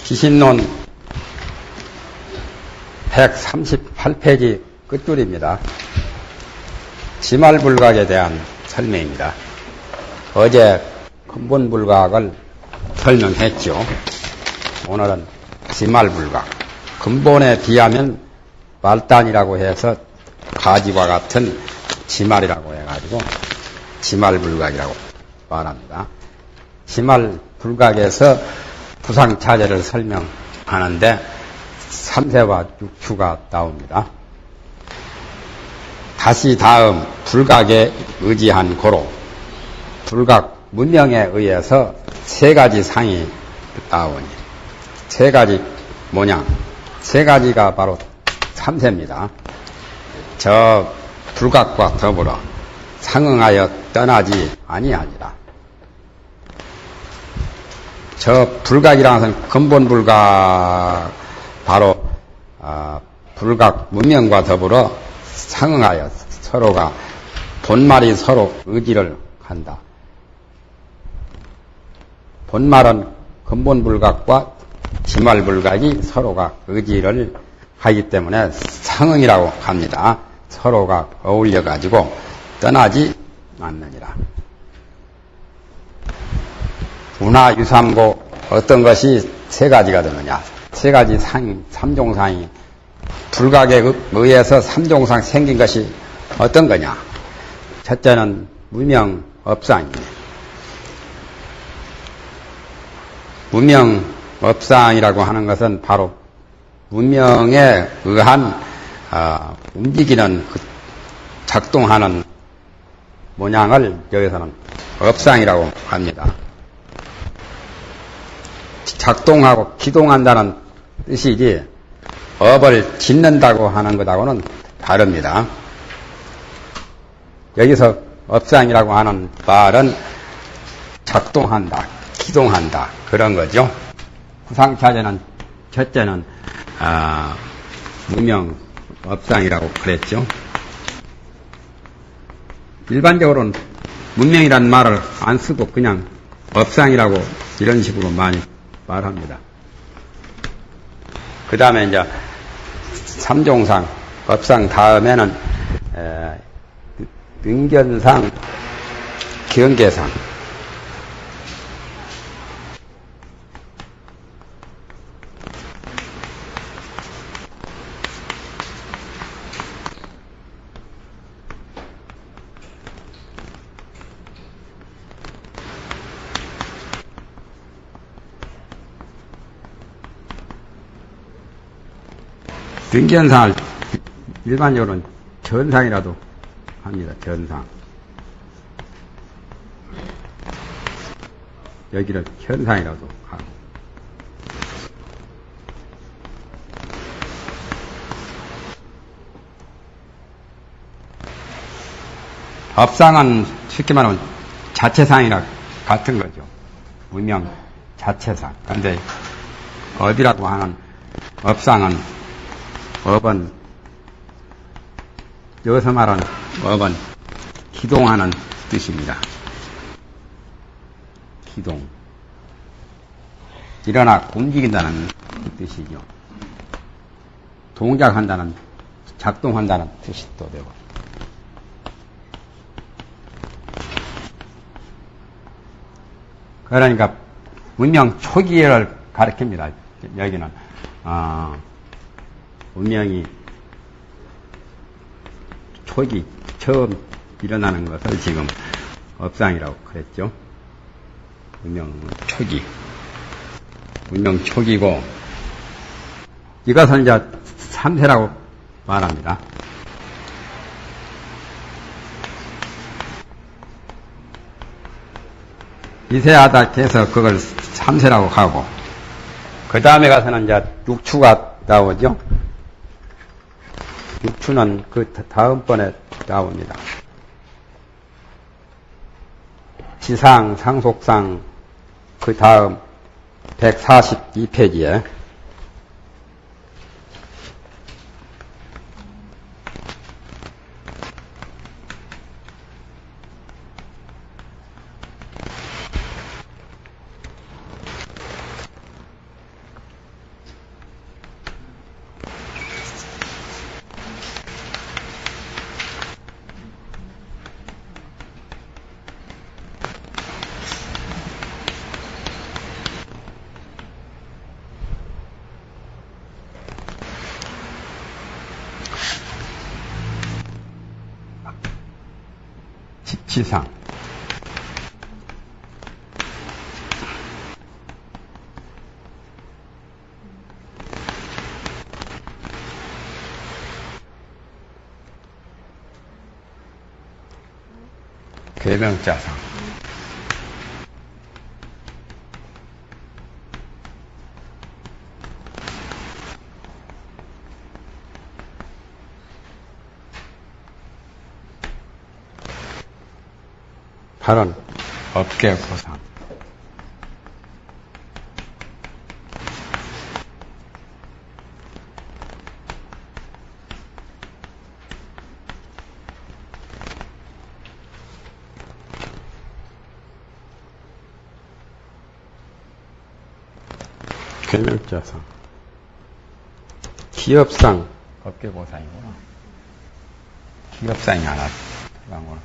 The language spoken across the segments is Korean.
기신론 138페이지 끝줄입니다. 지말불각에 대한 설명입니다. 어제 근본불각을 설명했죠. 오늘은 지말불각. 근본에 비하면 말단이라고 해서 가지와 같은 지말이라고 해가지고 지말불각이라고 말합니다. 지말불각에서 부상차제를 설명하는데 3세와 6추가 나옵니다. 다시 다음 불각에 의지한 고로 불각 문명에 의해서 세 가지 상이 나오니 세 가지 뭐냐? 세 가지가 바로 3세입니다. 저 불각과 더불어 상응하여 떠나지 아니하니라. 저 불각이라는 것은 근본 불각 바로 불각 문명과 더불어 상응하여 서로가 본말이 서로 의지를 한다. 본말은 근본 불각과 지말 불각이 서로가 의지를 하기 때문에 상응이라고 합니다. 서로가 어울려 가지고 떠나지 않느니라. 운하 유삼고 어떤 것이 세 가지가 되느냐? 세 가지 상, 삼종상이 불각에 의해서 삼종상 생긴 것이 어떤 거냐? 첫째는 무명업상이네. 무명업상이라고 하는 것은 바로 무명에 의한 움직이는 작동하는 모양을 여기서는 업상이라고 합니다. 작동하고 기동한다는 뜻이지 업을 짓는다고 하는 것하고는 다릅니다. 여기서 업상이라고 하는 말은 작동한다, 기동한다 그런 거죠. 구상차제는 첫째는 문명업상이라고 그랬죠. 일반적으로는 문명이라는 말을 안 쓰고 그냥 업상이라고 이런 식으로 많이 말합니다. 그 다음에 이제 삼종상, 업상 다음에는 능견상, 경계상. 능견상을 일반적으로는 전상이라도 합니다. 전상. 여기를 현상이라도 하고. 업상은 쉽게 말하면 자체상이랑 같은 거죠. 무명 자체상. 그런데 업이라고 하는 업상은 업은 여기서 말하는 업은 기동하는 뜻입니다. 기동. 일어나 움직인다는 뜻이죠. 동작한다는, 작동한다는 뜻이 또 되고. 그러니까 문명 초기를 가리킵니다. 여기는 문명이 초기, 처음 일어나는 것을 지금 업상이라고 그랬죠. 문명 초기. 문명 초기고, 이것을 이제 3세라고 말합니다. 이세하다 해서 그걸 3세라고 하고, 그 다음에 가서는 이제 6추가 나오죠. 6추는 그 다음번에 나옵니다. 지상, 상속상, 그 다음 142페이지에 지상. 계명자상. 발언 업계보상. 계명자상. 기업상 업계보상이구나. 기업상이 하나 들어간 거나.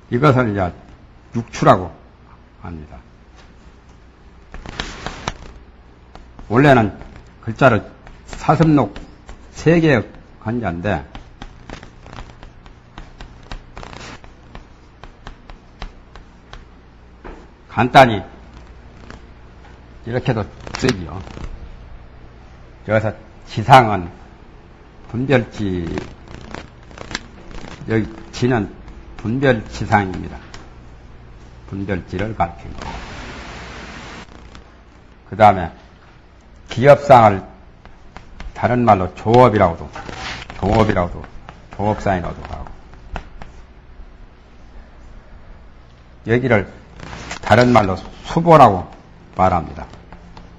이것을 이제 육추라고 합니다. 원래는 글자를 사슴록 3개의 간자인데 간단히 이렇게도 쓰지요. 여기서 지상은 분별지, 여기 지는 분별지상입니다. 분별지를 가리킨 거고. 그 다음에 기업상을 다른 말로 조업이라고도, 조업상이라고도 하고, 여기를 다른 말로 수보라고 말합니다.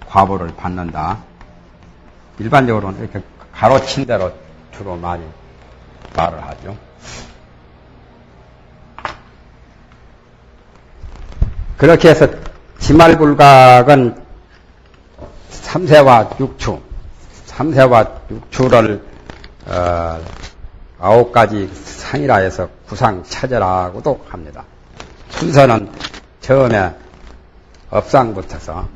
과보를 받는다. 일반적으로는 이렇게 가로친 대로 주로 많이 말을 하죠. 그렇게 해서 지말불각은 3세와 6추를 9가지 상이라 해서 구상차제라고도 합니다. 순서는 처음에 업상부터서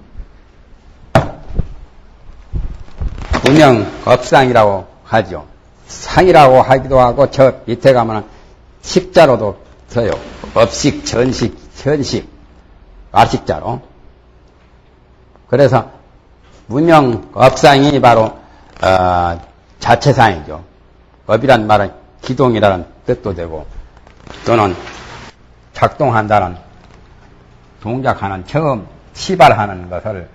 문영업상이라고 하죠. 상이라고 하기도 하고 저 밑에 가면 식자로도 써요. 업식, 전식, 현식, 아식자로. 그래서 문영업상이 바로 자체상이죠. 업이란 말은 기동이라는 뜻도 되고 또는 작동한다는 동작하는 처음 시발하는 것을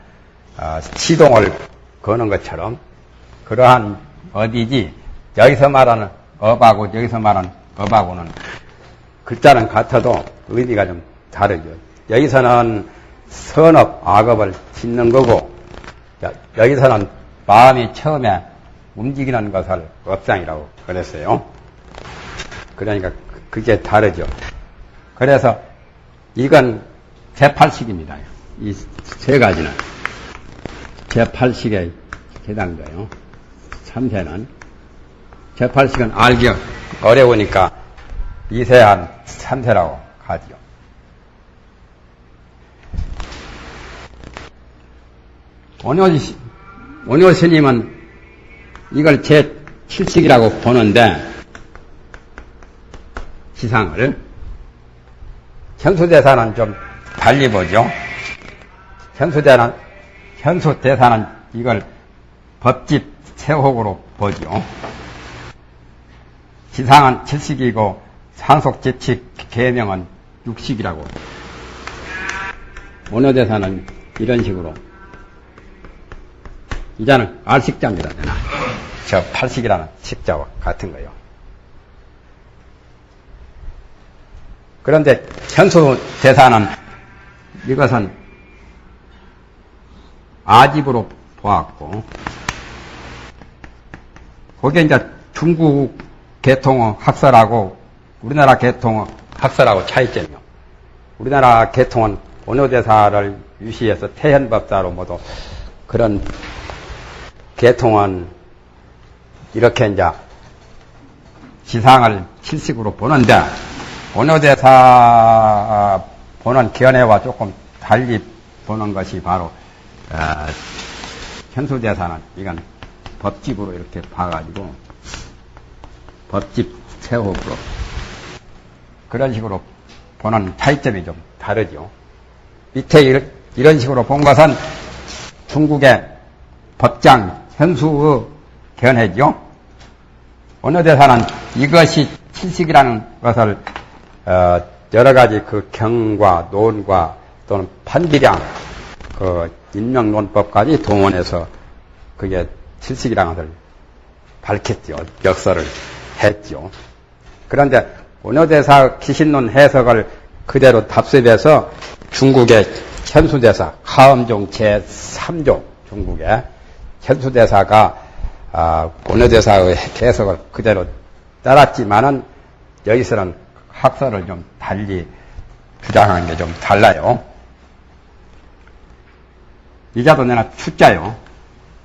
시동을 거는 것처럼 그러한 어디지 여기서 말하는 업하고 여기서 말하는 업하고는 글자는 같아도 의미가 좀 다르죠. 여기서는 선업, 악업을 짓는 거고 여기서는 마음이 처음에 움직이는 것을 업상이라고 그랬어요. 그러니까 그게 다르죠. 그래서 이건 제8식입니다. 이 세 가지는 제8식에 해당돼요. 3세는 제8식은 알기 어려우니까 2세한 3세라고 하죠. 원효 스님은 이걸 제7식이라고 보는데 지상을 현수대사는 좀 달리 보죠. 현수대사는 이걸 법집 세혹으로 보죠. 지상은 7식이고 상속제칙 계명은 6식이라고. 원효대사는 이런 식으로. 이자는 알식자입니다. 저 8식이라는 식자와 같은 거예요. 그런데 현수대사는 이것은 아집으로 보았고 거기에 이제 중국 계통어 학설하고 우리나라 계통어 학설하고 차이점이요. 우리나라 계통은 원효대사를 유시해서 태현법사로 모두 그런 계통은 이렇게 이제 지상을 실식으로 보는데 원효대사 보는 견해와 조금 달리 보는 것이 바로 현수대사는 이건 법집으로 이렇게 봐가지고 법집 세호으로 그런 식으로 보는 차이점이 좀 다르죠. 밑에 이런 식으로 본 것은 중국의 법장 현수의 견해죠. 원효대사는 이것이 칠식이라는 것을 여러 가지 그 경과 논과 또는 판비량 그 인명론법까지 동원해서 그게 칠식이라는 것을 밝혔죠. 역설을 했죠. 그런데 원효대사 기신론 해석을 그대로 답습해서 중국의 현수대사 하엄종 제3조 중국의 현수대사가 원효대사의 해석을 그대로 따랐지만은 여기서는 학설을 좀 달리 주장하는 게 좀 달라요. 이자도 내나 추자요.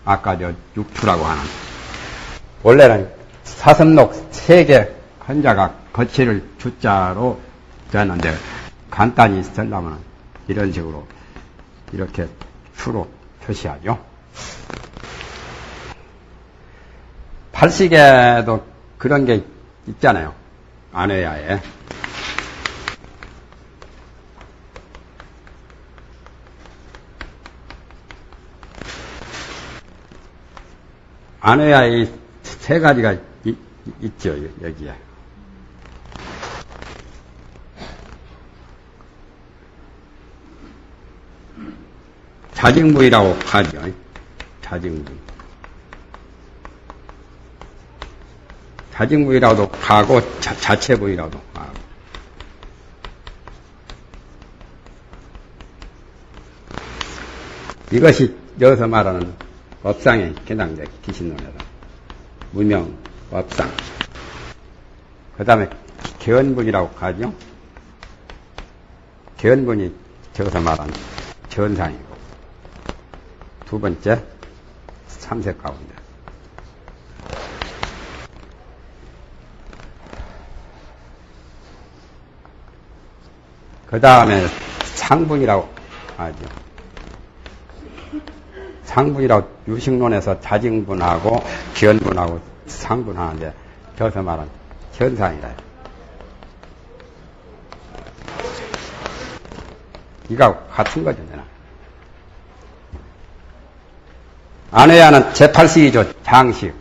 아까 저 육추라고 하는. 원래는 사슴록 3개 한자가 거치를 주자로 되었는데 간단히 쓰려면 이런 식으로 이렇게 추로 표시하죠. 팔식에도 그런 게 있잖아요. 안회야에. 안회야에 3가지가 있죠, 여기에. 자직무이라고 하죠. 자직무. 자직무이라고도 하고 자체무이라고도 하고. 이것이 여기서 말하는 법상의 개당제 기신론에서 무명 법상. 그 다음에 견분이라고 하죠. 견분이 저기서 말하는 전상이고. 두 번째, 삼색 가운데. 그 다음에 상분이라고 하죠. 상분이라고 유식론에서 자직분하고 견분하고 상분하는데 저기서 말하는 현상이라. 이거 같은 거죠. 안회야는 제8식이죠. 장식.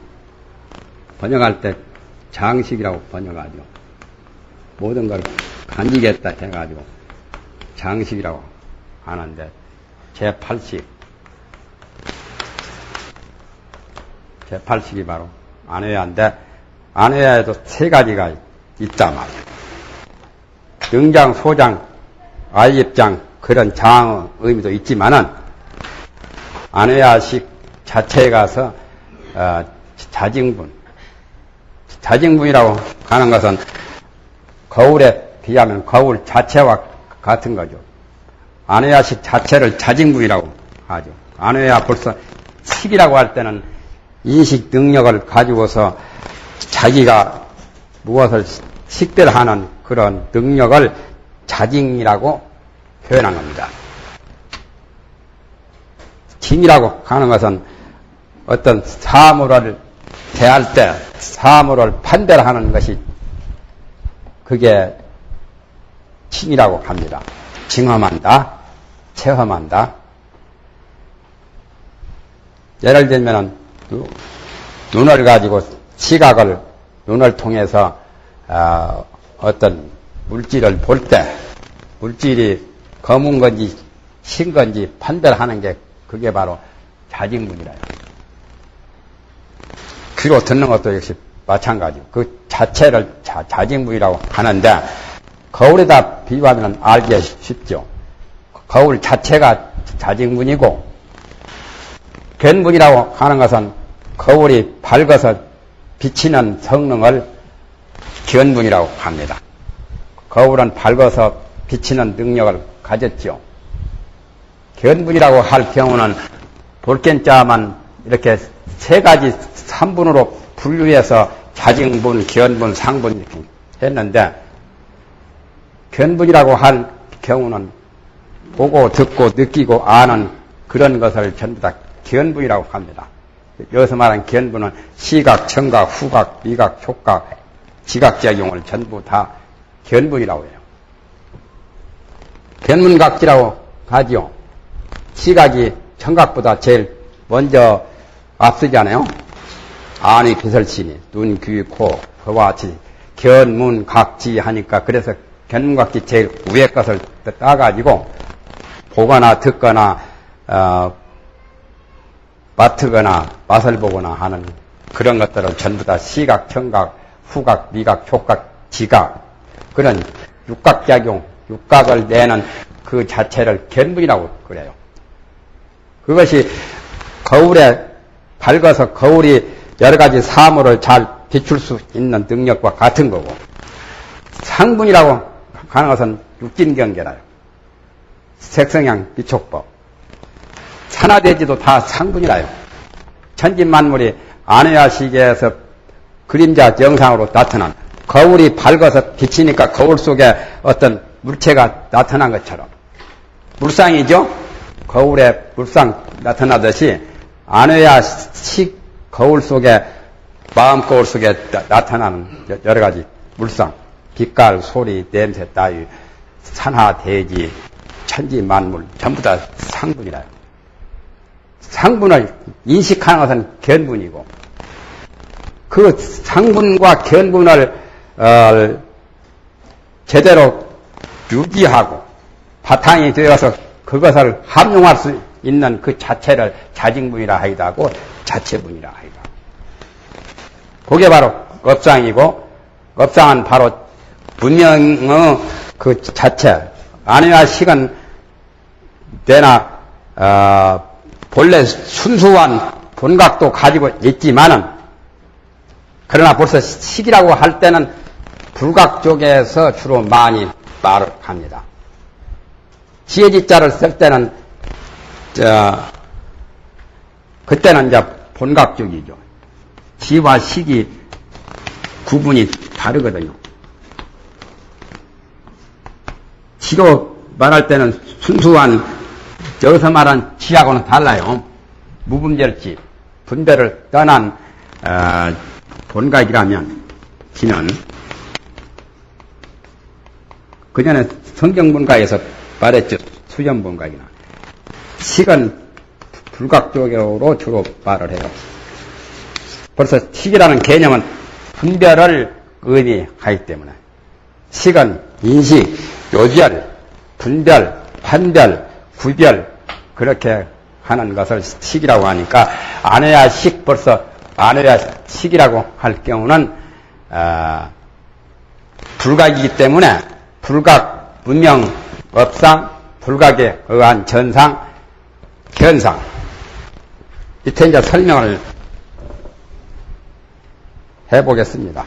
번역할 때 장식이라고 번역하죠. 모든 걸 간직했다 해가지고 장식이라고 하는데 제8식. 제8식이 바로 안회야인데 안회야에도 3가지가 있단 말이에요. 영장, 소장, 아입장 그런 장의 의미도 있지만은 안회야식 자체에 가서 자직분이라고 하는 것은 거울에 비하면 거울 자체와 같은 거죠. 안회야식 자체를 자직분이라고 하죠. 안회야 벌써 식이라고 할 때는 인식 능력을 가지고서 자기가 무엇을 식별하는 그런 능력을 자직이라고 표현한 겁니다. 징이라고 하는 것은 어떤 사물을 대할 때 사물을 판별하는 것이 그게 징이라고 합니다. 징험한다, 체험한다. 예를 들면은 눈을 가지고 시각을 눈을 통해서 어떤 물질을 볼 때 물질이 검은 건지 흰 건지 판별하는 게 그게 바로 자직문이라요. 귀로 듣는 것도 역시 마찬가지고 그 자체를 자직문이라고 하는데 거울에다 비유하면 알기 쉽죠. 거울 자체가 자직문이고 견문이라고 하는 것은 거울이 밝아서 비치는 성능을 견분이라고 합니다. 거울은 밝아서 비치는 능력을 가졌죠. 견분이라고 할 경우는 볼견자만 이렇게 세 가지 3분으로 분류해서 자증분, 견분, 상분 이렇게 했는데, 견분이라고 할 경우는 보고 듣고 느끼고 아는 그런 것을 전부 다 견분이라고 합니다. 여기서 말하는 견분은 시각, 청각, 후각, 미각, 촉각, 지각작용을 전부 다 견분이라고 해요. 견문각지라고 하지요. 시각이 청각보다 제일 먼저 앞서잖아요. 안의 비설신이 눈, 귀, 코, 그와 같이 견문각지 하니까 그래서 견문각지 제일 위에 것을 따가지고 보거나 듣거나 맡거나 맛을 보거나 하는 그런 것들을 전부 다 시각, 청각, 후각, 미각, 촉각, 지각 그런 육각작용, 육각을 내는 그 자체를 견분이라고 그래요. 그것이 거울에 밝아서 거울이 여러 가지 사물을 잘 비출 수 있는 능력과 같은 거고, 상분이라고 하는 것은 육진경계라요. 색성향 비촉법. 산화대지도 다 상분이라요. 천진만물이 안해야 시계에서 그림자 영상으로 나타난, 거울이 밝아서 비치니까 거울 속에 어떤 물체가 나타난 것처럼, 물상이죠? 거울에 물상 나타나듯이 안해야 식 거울 속에, 마음 거울 속에 나타나는 여러 가지 물상, 빛깔, 소리, 냄새 따위, 산하, 대지, 천지, 만물 전부 다 상분이라요. 상분을 인식하는 것은 견분이고, 그 상분과 견분을 제대로 유지하고 바탕이 되어서 그것을 합용할 수 있는 그 자체를 자증분이라 하기도 하고 자체분이라 하기도 하고, 그게 바로 업상이고, 업상은 바로 분명의 그 자체, 안해야 식은 내나 본래 순수한 본각도 가지고 있지만은, 그러나 벌써 식이라고 할 때는 불각 쪽에서 주로 많이 말을 합니다. 지혜지자를 쓸 때는 그때는 이제 본각 쪽이죠. 지와 식이 구분이 다르거든요. 지로 말할 때는 순수한, 여기서 말한 지하고는 달라요. 무분별지, 분별을 떠난 본각이라면, 지는 그 전에 성경본각에서 말했죠. 수전본각이나. 식은 불각 쪽으로 주로 말을 해요. 벌써 식이라는 개념은 분별을 의미하기 때문에, 식은 인식, 요별, 분별, 판별, 구별, 그렇게 하는 것을 식이라고 하니까, 안해야 식, 벌써 안해야 식이라고 할 경우는 불각이기 때문에 불각, 문명, 업상, 불각에 의한 전상, 견상, 이때 이제 설명을 해보겠습니다.